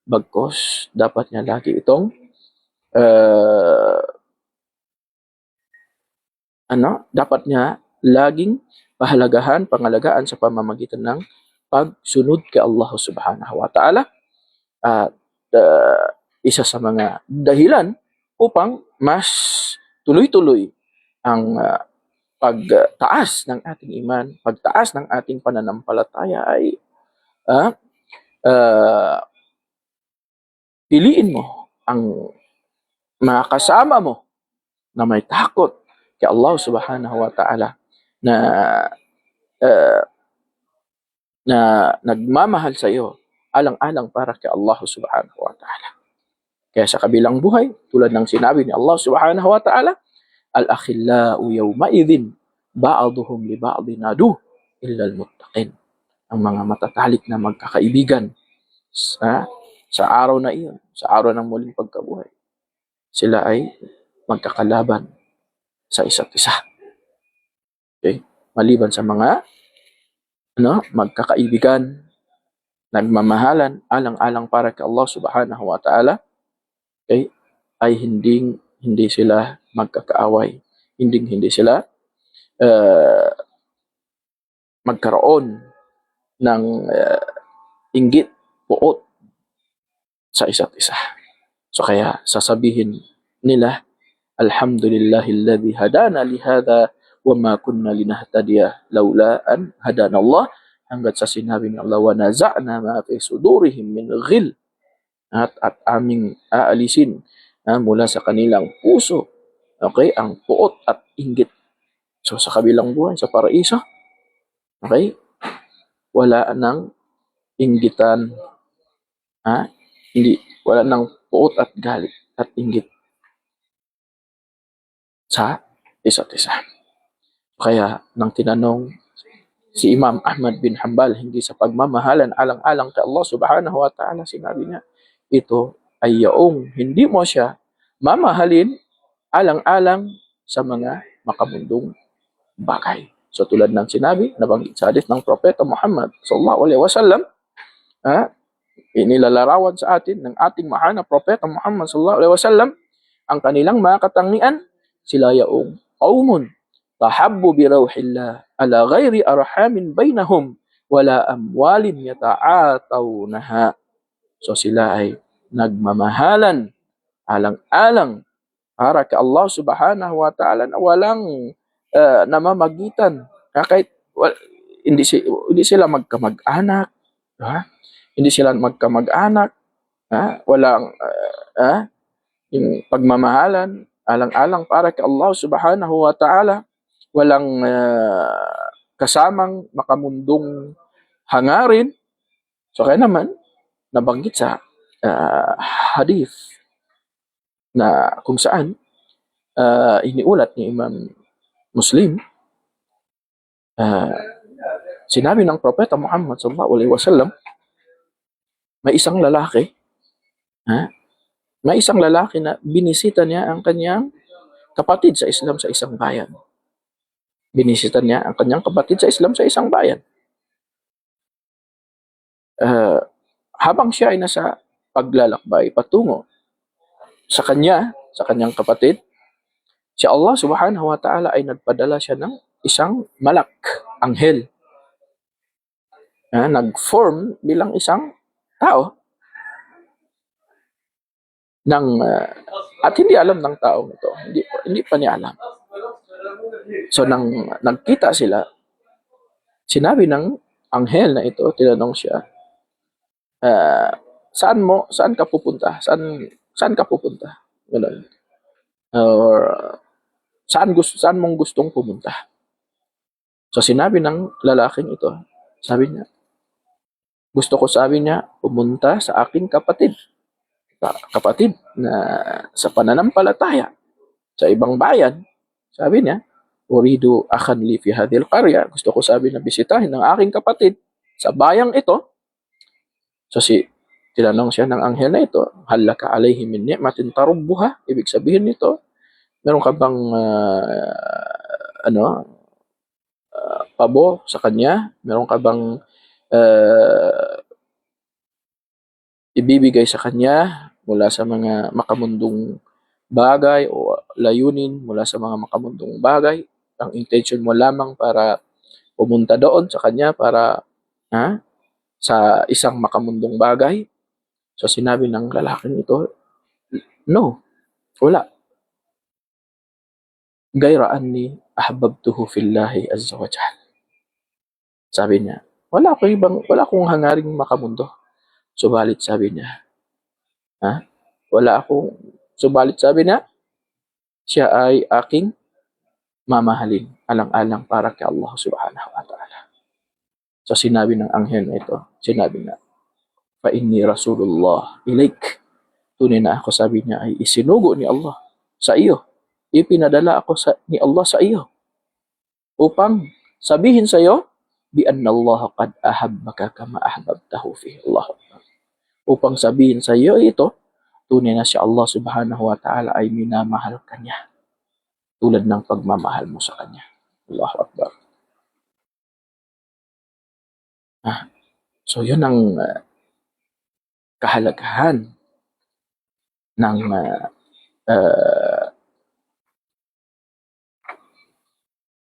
Bagkus, dapat niya lagi itong dapat niya laging pangalagaan sa pamamagitan ng pagsunod kay Allah subhanahu wa ta'ala. At isa sa mga dahilan upang mas tuloy-tuloy ang pagtaas ng ating iman, pagtaas ng ating pananampalataya ay piliin mo ang mga kasama mo na may takot kay Allah subhanahu wa ta'ala, na nagmamahal sa iyo alang-alang para kay Allah subhanahu wa ta'ala. Kaya sa kabilang buhay, tulad ng sinabi ni Allah subhanahu wa ta'ala, al-akhillau yawma'idhin ba'duhum li ba'din adu illa al-muttaqin. Ang mga matatalik na magkakaibigan sa araw na iyon, sa araw ng muling pagkabuhay, sila ay magkakalaban sa isa't isa. Okay? Maliban sa mga magkakaibigan, nagmamahalan alang-alang para kay Allah subhanahu wa ta'ala, okay, ay hindi sila magkakaaway, hindi sila magkaroon ng inggit, puot sa isa't isa. So kaya sasabihin nila, alhamdulillahilladzi hadana lihada wa ma kunna linahtadiya laula an hadana Allah, hanggat sa sinabi ni Allah, wa naza'na ma fi sudurihim min ghil, at aming aalisin mula sa kanilang puso, okay, ang puot at inggit. So sa kabilang buhay, sa paraiso, okay, wala nang inggitan, Ha? Hindi, wala nang puot at galit at inggit sa isa't isa. Kaya nang tinanong si Imam Ahmad bin Hanbal hindi sa pagmamahalan alang-alang kay Allah subhanahu wa ta'ala, sinabi niya, ito ay yaong hindi mo siya mamahalin alang-alang sa mga makamundong bagay. So tulad ng sinabi, nabanggit sa hadith ng Propeta Muhammad sallallahu alaihi wasallam, inilalarawan sa atin ng ating mahal na Propeta Muhammad sallallahu alaihi wasallam ang kanilang mga katangian, sila yaong qaumun tahabbu bi rauhillah ala ghairi arhamin bainahum wala amwalin yata'atawnaha. So sila ay nagmamahalan alang-alang para kay Allah subhanahu wa ta'ala na walang namamagitan. Kahit hindi sila magkamag-anak, ha? Hindi sila magkamag-anak, ha? Walang yung pagmamahalan alang-alang para kay Allah subhanahu wa ta'ala, walang kasamang makamundong hangarin. So kaya naman nabanggit sa hadith na kung saan iniulat ni Imam Muslim, sinabi ng Propeta Muhammad sallallahu alaihi wasallam, may isang lalaki, may isang lalaki na binisita niya ang kanyang kapatid sa Islam sa isang bayan. Binisita niya ang kanyang kapatid sa Islam sa isang bayan. Habang siya ay nasa paglalakbay patungo sa kanyang kapatid, si Allah subhanahu wa ta'ala ay nagpadala siya ng isang malak, anghel, nag-form bilang isang tao at hindi alam ng taong ito, hindi pa niya alam. So nang nagkita sila, sinabi ng anghel na ito, tinanong siya, saan ka pupunta? Saan ka pupunta? Ganun. Or saan mong gustong pumunta? So sinabi ng lalaking ito, sabi niya, gusto ko, sabi niya, pumunta sa aking kapatid na sa pananampalataya sa ibang bayan. Sabi niya, uridu akhan li fi hadhil qarya, gusto ko, sabi na, bisitahin ng aking kapatid sa bayang ito. So tinanong siya ng anghel na ito, halaka alayhi min ni'matin tarubbuha, ibig sabihin nito, meron ka bang pabor sa kanya? Meron ka bang ibibigay sa kanya mula sa mga makamundong bagay o layunin mula sa mga makamundong bagay? Ang intention mo lamang para pumunta doon sa kanya para sa isang makamundong bagay? So sinabi ng lalaking ito, no, wala. Gayra anni ahbabtuhu fillahi azza wa jalla. Sabi niya, wala akong hangaring makamundo. Subalit, sabi niya, sabi niya, siya ay aking mamahalin alang-alang para kay Allah subhanahu wa ta'ala. So sinabi ng anghel na ito, sinabi na, fa inni rasulullah ilaik. Tunay na ako, sabi niya, ay isinugo ni Allah sa iyo. Ipinadala ako ni Allah sa iyo upang sabihin sa iyo, bi anna Allah qad ahabbaka kama ahbabtahu fi Allah. Upang sabihin sa iyo ito, tunay na si Allah subhanahu wa ta'ala ay minamahal ka niya tulad ng pagmamahal mo sa kanya. Allahu Akbar. So yun ang kahalagahan ng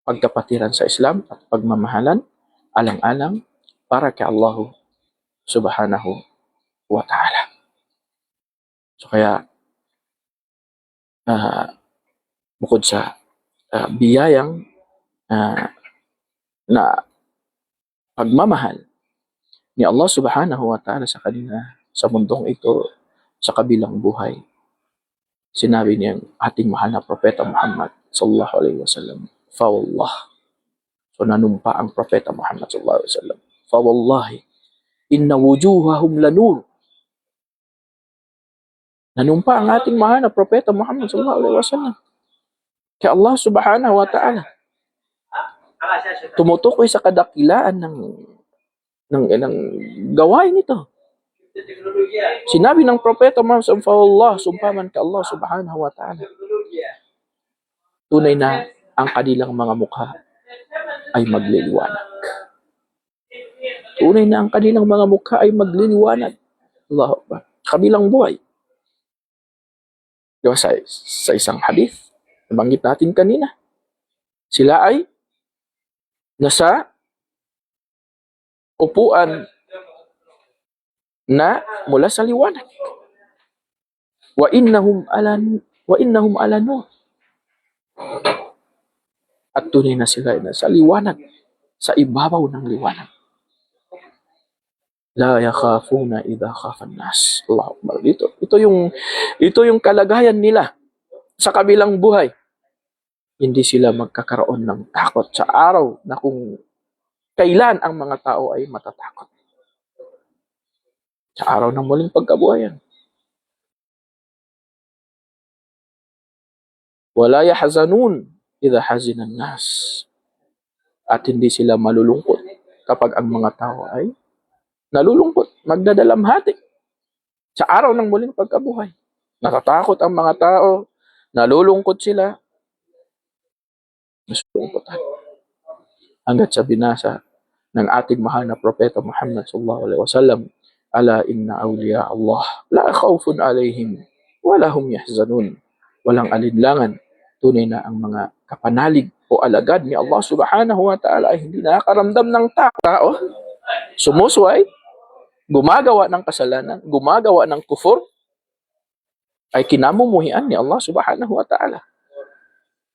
pagkapatiran sa Islam at pagmamahalan alang-alang para kay Allah subhanahu wa ta'ala. So kaya bukod sa biyayang na pagmamahal ni Allah subhanahu wa ta'ala sa kanila sa mundong ito, sa kabilang buhay, sinabi niyang ating mahal na Propeta Muhammad sallallahu alaihi wasallam, fawallah. So nanumpa ang Propeta Muhammad sallallahu alaihi wasallam, fawallahi inna wujuhahum lanur Nanumpa ang ating mahal na propeta Muhammad sallallahu alaihi wasallam kay Allah subhanahu wa ta'ala. Tumutukoy sa kadakilaan ng gawain nito. Sinabi ng propeta Muhammad sallallahu sumpaman kay Allah subhanahu wa ta'ala. Tunay na ang kanilang mga mukha ay magliliwanag. Tunay na ang kanilang mga mukha ay magliliwanag. Allahu Akbar. Kabilang buhay. Diba sa isang hadith, nabanggit natin kanina, sila ay nasa upuan na mula sa liwanag. Wa innahum ala nur. At tunay na sila ay nasa liwanag, sa ibabaw ng liwanag. La yakhafuna idha khafan nas. Allahu Akbar. Ito yung kalagayan nila sa kabilang buhay. Hindi sila magkakaroon ng takot sa araw na kung kailan ang mga tao ay matatakot. Sa araw ng muling pagkabuhayan. Wala yahzanun idha hazina nas. At hindi sila malulungkot kapag ang mga tao ay nalulungkot, magdadalamhati sa araw ng muling pagkabuhay. Natatakot ang mga tao, nalulungkot sila, nasulungkotan. Hanggat sa binasa ng ating mahal na propeta Muhammad sallallahu alaihi wasallam, ala inna awliya Allah la khawfun alaihim wala hum yahzanun. Walang alinlangan, tunay na ang mga kapanalig o alagad ni Allah subhanahu wa ta'ala ay hindi nakakaramdam ng tao, sumusuway, gumagawa ng kasalanan, gumagawa ng kufur, ay kinamumuhian ni Allah subhanahu wa ta'ala.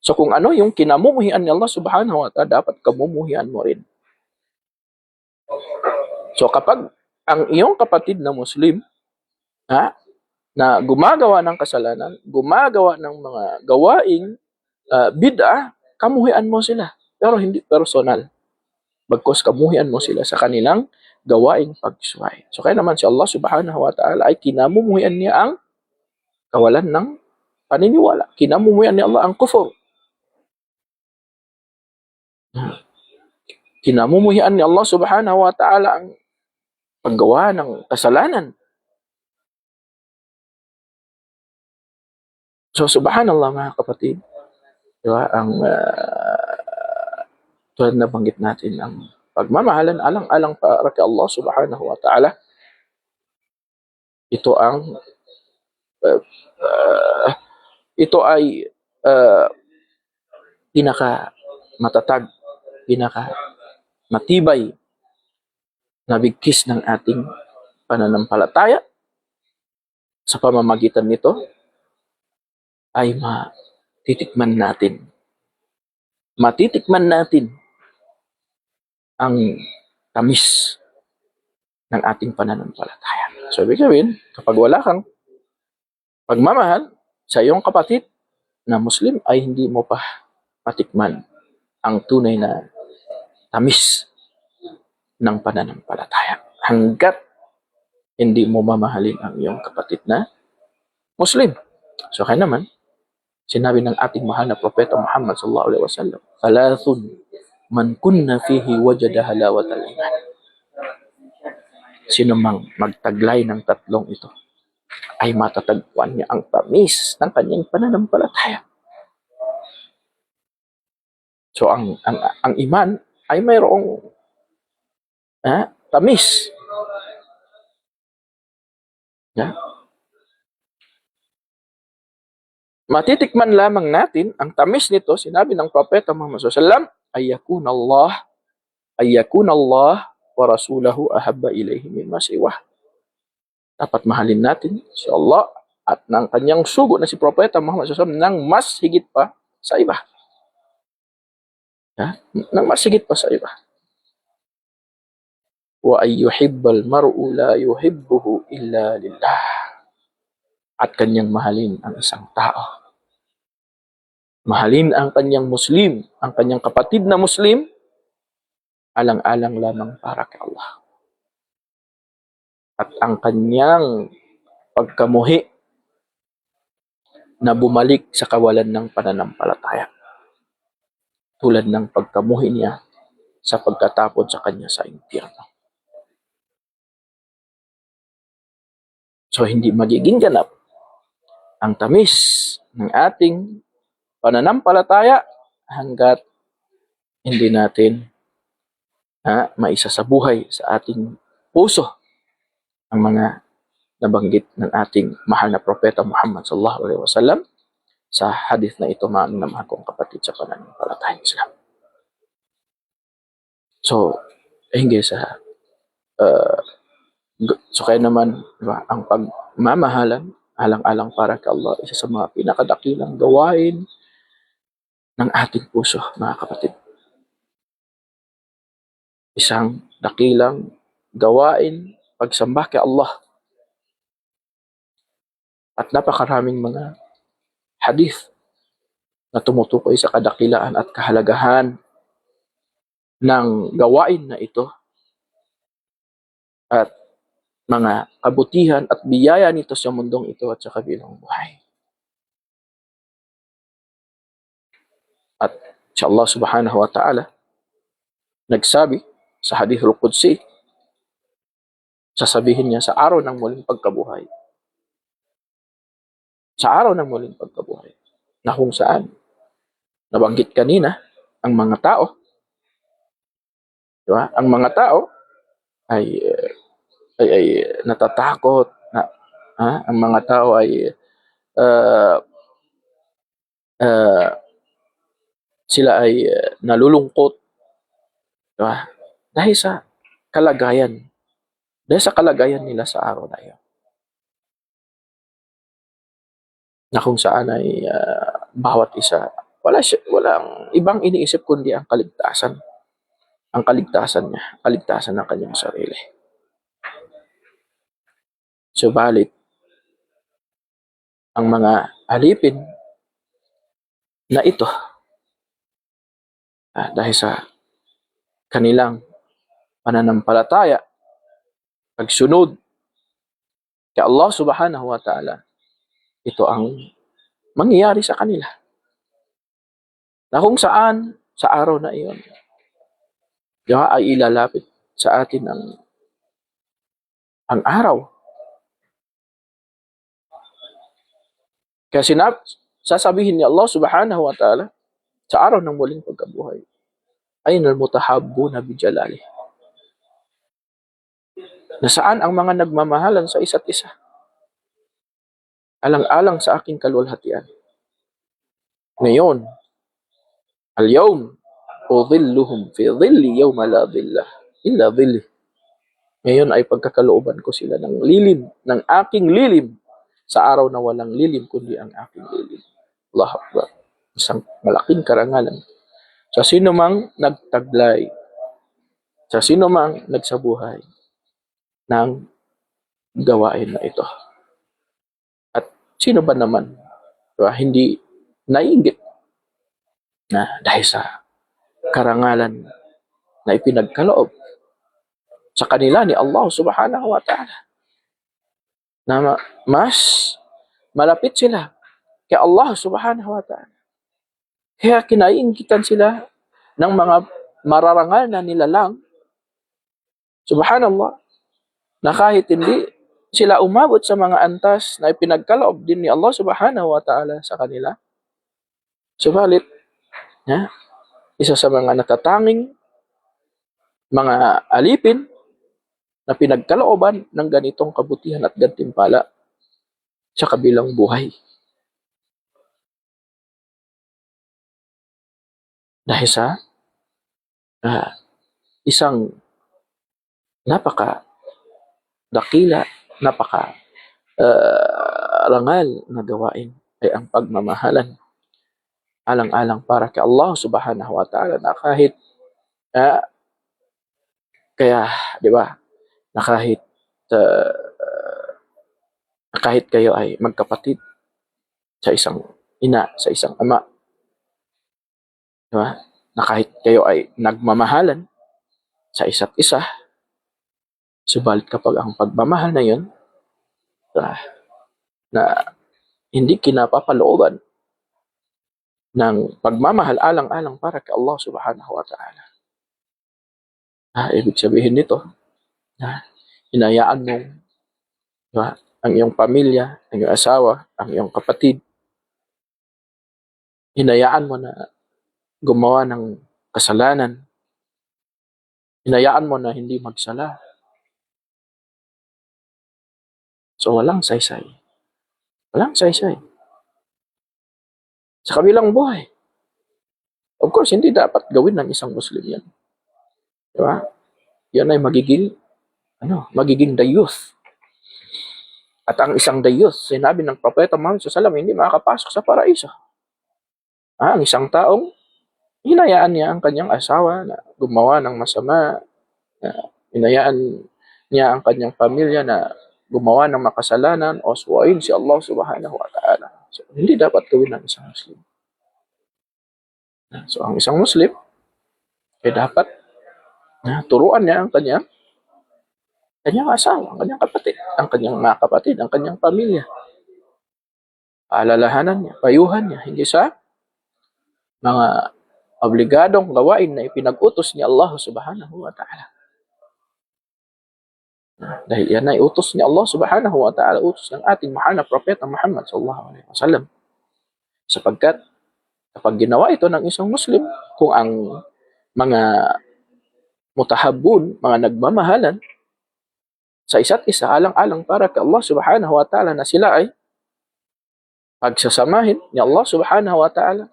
So kung ano yung kinamumuhian ni Allah subhanahu wa ta'ala, dapat kamumuhian mo rin. So kapag ang iyong kapatid na Muslim, na gumagawa ng kasalanan, gumagawa ng mga gawaing bid'ah, kamuhian mo sila. Pero hindi personal. Bagkus kamuhian mo sila sa kanilang gawaing pagsuway. So kaya naman si Allah subhanahu wa ta'ala ay kinamumuhian niya ang kawalan ng paniniwala. Kinamumuhian ni Allah ang kufur. Kinamumuhian ni Allah subhanahu wa ta'ala ang paggawa ng kasalanan. So subhanallah mga kapatid, diba, ang tulad na banggit natin ang pagmamahalan alang-alang para kay Allah subhanahu wa ta'ala. Ito ay pinaka matatag, pinaka matibay na bigkis ng ating pananampalataya. Sa pamamagitan nito ay matitikman natin ang tamis ng ating pananampalataya. So, ibig sabihin, kapag wala kang pagmamahal sa iyong kapatid na Muslim, ay hindi mo pa matikman ang tunay na tamis ng pananampalataya. Hanggat hindi mo mamahalin ang iyong kapatid na Muslim. So, kaya naman, sinabi ng ating mahal na propeta Muhammad sallallahu alaihi wasallam, "Thalathun man kunna fihi wajada halawatal iman." Sino mang magtaglay ng tatlong ito ay matatagpuan niya ang tamis ng kanyang pananampalataya. So ang iman ay mayroong tamis. Matitikman lamang natin ang tamis nito, sinabi ng propeta Muhammad sallallahu alaihi wasallam, ayyakun Allah wa rasulahu ahabba ilayhi mimma siwah. Dapat mahalin natin si Allah at ng kanyang sugo na si propeta Muhammad sallallahu alaihi wasallam nang mas higit pa sa iba. Nang mas higit pa sa iba. Wa ayyuhibbal mar'u la yuhibbuhu illa lillah. At kanyang mahalin ang isang tao. Mahalin ang kanyang Muslim, ang kanyang kapatid na Muslim, alang-alang lamang para kay Allah. At ang kanyang pagkamuhi na bumalik sa kawalan ng pananampalataya, tulad ng pagkamuhi niya sa pagkatapon sa kanya sa impyerno. So hindi magiging ganap ang tamis ng ating pananampalataya hanggat hindi natin maisa sa buhay sa ating puso ang mga nabanggit ng ating mahal na propeta Muhammad sallallahu alaihi wasallam sa hadith na ito, mga minamahal kong kapatid sa pananampalatayang Islam. So, hingga sa so kaya naman, diba, ang pagmamahalan alang-alang para kay Allah, isa sa mga pinakadakilang gawain ng ating puso, mga kapatid. Isang dakilang gawain pagsamba kay Allah. At napakaraming mga hadith na tumutukoy sa kadakilaan at kahalagahan ng gawain na ito at mga kabutihan at biyaya nito sa mundong ito at sa kabilang buhay. At si Allah subhanahu wa ta'ala nagsabi sa hadithul Qudsi, sasabihin niya sa araw ng muling pagkabuhay, na kung saan nabanggit kanina ang mga tao, diba? Ang mga tao ay natatakot na ang mga tao ay sila ay nalulungkot, diba? Dahil sa kalagayan nila sa araw na iyon, na kung saan ay bawat isa walang ibang iniisip kundi ang kaligtasan niya, kaligtasan ng kanyang sarili. Subalit ang mga alipin na ito, dahil sa kanilang pananampalataya, pagsunod kay Allah subhanahu wa ta'ala, ito ang mangyayari sa kanila. Na kung saan sa araw na iyon, ay ilalapit sa atin ang araw. Kasi sasabihin ni Allah subhanahu wa ta'ala sa araw ng muling pagkabuhay, aynal mutahabbuna bijalali, na saan ang mga nagmamahalan sa isa't isa, alang-alang sa aking kaluwalhatian. Ngayon, al-yawm udhilluhum fi dhilli yawma la dhilla illa dhilli. Ngayon ay pagkakalooban ko sila ng lilim, ng aking lilim, sa araw na walang lilim kundi ang aking lilim. Allahu Akbar. Isang malaking karangalan sa sino mang nagtaglay, sa sino mang nagsabuhay ng gawain na ito. At sino ba naman hindi naiinggit na dahil sa karangalan na ipinagkaloob sa kanila ni Allah subhanahu wa ta'ala, na mas malapit sila kay Allah subhanahu wa ta'ala. Kaya kinaiinggitan sila ng mga mararangal na nilalang, subhanallah, na kahit hindi sila umabot sa mga antas na ipinagkaloob din ni Allah subhanahu wa ta'ala sa kanila, subalit isa sa mga natatanging mga alipin na pinagkalooban ng ganitong kabutihan at gantimpala sa kabilang buhay. Dahil sa isang napaka-dakila, rangal na gawain ay ang pagmamahalan alang-alang para kay Allah subhanahu wa ta'ala, na kahit kaya, di ba, na kahit kayo ay magkapatid sa isang ina, sa isang ama, di ba, na kahit kayo ay nagmamahalan sa isa't isa, subalit kapag ang pagmamahal na yun na hindi kinapapalooban ng pagmamahal alang-alang para kay Allah subhanahu wa ta'ala. Ibig sabihin nito, hinayaan mong ang iyong pamilya, ang iyong asawa, ang iyong kapatid, hinayaan mo na gumawa ng kasalanan, hinayaan mo na hindi magsala. So walang saysay. Walang saysay. Sa kabilang buhay. Of course, hindi dapat gawin ng isang Muslim yan. Diba? Yan ay magiging dayuth. At ang isang dayuth, sinabi ng Propeta Muhammad SAW, hindi makakapasok sa paraiso. Ang isang taong hinayaan niya ang kanyang asawa na gumawa ng masama, hinayaan niya ang kanyang pamilya na gumawa ng makasalanan o suwain si Allah subhanahu wa ta'ala. So, hindi dapat gawin ng isang Muslim. So, ang isang Muslim, dapat turuan niya ang kanyang asawa, ang kanyang kapatid, ang kanyang mga kapatid, ang kanyang pamilya. Paalalahanan niya, payuhan niya, hindi sa mga obligadong gawain na ipinag-utos ni Allah subhanahu wa ta'ala. Dahil yan ay utos ni Allah subhanahu wa ta'ala, utos ng ating mahal na Propeta Muhammad sallallahu alaihi wasallam. Sapagkat kapag ginawa ito ng isang Muslim, kung ang mga mutahabun, mga nagmamahalan sa isa't isa, alang-alang para kay Allah subhanahu wa ta'ala na sila ay pagsasamahin ni Allah subhanahu wa ta'ala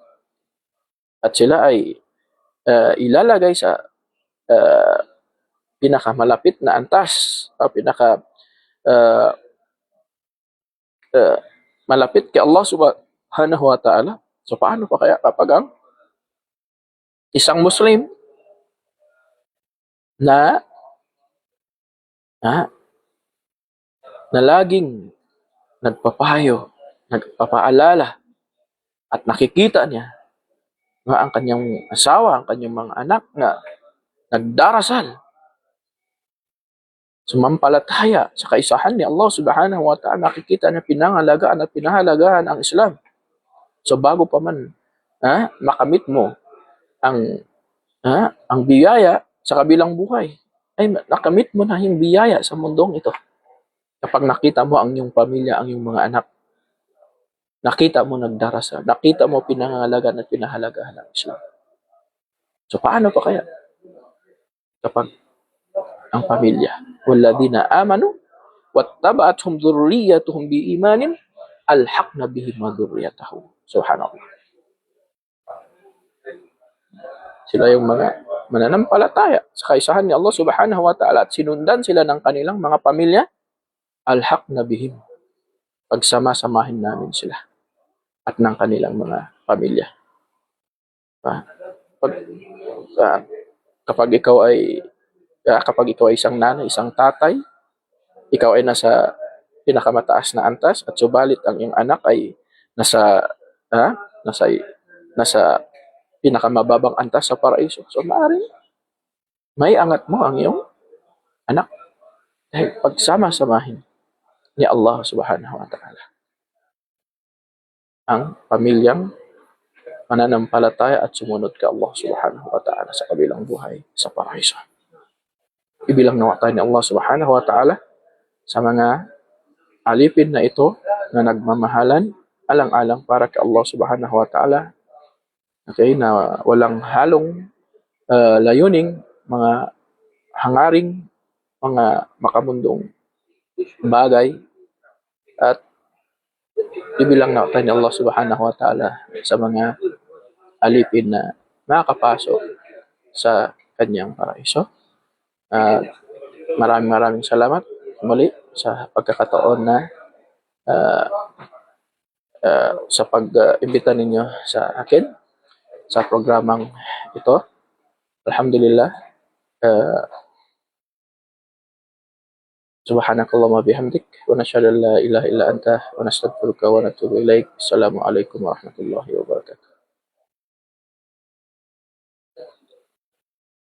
at sila ay ilalagay sa pinakamalapit na antas o malapit kay Allah subhanahu wa ta'ala. So paano pa kaya kapag ang isang Muslim na laging nagpapayo, nagpapaalala at nakikita niya ang kanyang asawa, ang kanyang mga anak na nagdarasal, sumampalataya sa kaisahan ni Allah subhanahu wa ta'ala, nakikita na pinangalagaan at pinahalagaan ang Islam. So bago pa man makamit mo ang biyaya sa kabilang buhay, ay nakamit mo na yung biyaya sa mundong ito. Kapag nakita mo ang iyong pamilya, ang iyong mga anak, nakita mo nagdarasal, nakita mo pinangalagaan at pinahalagahan ng Islam. So paano pa kaya kapag ang pamilya, walladhina amanu wattaba'athum dhurriyyatuhum biimanin alhaqna bihim wa dhurriyyatahum. Subhanallah. Sila yung mga mananampalataya sa kaisahan ni Allah subhanahu wa ta'ala at sinundan sila ng kanilang mga pamilya, alhaqna bihim, pagsama-samahin namin sila at ng kanilang mga pamilya. Kapag ikaw ay isang nanay, isang tatay, ikaw ay nasa pinakamataas na antas at subalit ang iyong anak ay nasa pinakamababang antas sa paraiso. So maaaring may angat mo ang iyong anak dahil pagsama-samahin ni Allah subhanahu wa ta'ala ang pamilyang mananampalataya at sumunod kay Allah subhanahu wa ta'ala sa kabilang buhay sa paraiso. Ibilang nawa tayo ni Allah subhanahu wa ta'ala sa mga alipin na ito na nagmamahalan alang-alang para kay Allah subhanahu wa ta'ala, okay, na walang halong layuning, mga hangaring, mga makamundong bagay, at ibilang na tayo ni Allah subhanahu wa ta'ala sa mga alipin na makakapasok sa kanyang paraiso. Maraming salamat muli sa pagkakataon na sa pag-imbita ninyo sa akin sa programang ito. Alhamdulillah. Subhanakallahumma bihamdik wa nashhadu an la ilaha illa anta wa nastaghfiruka wa natubu ilaik. Assalamu alaikum warahmatullahi wabarakatuh.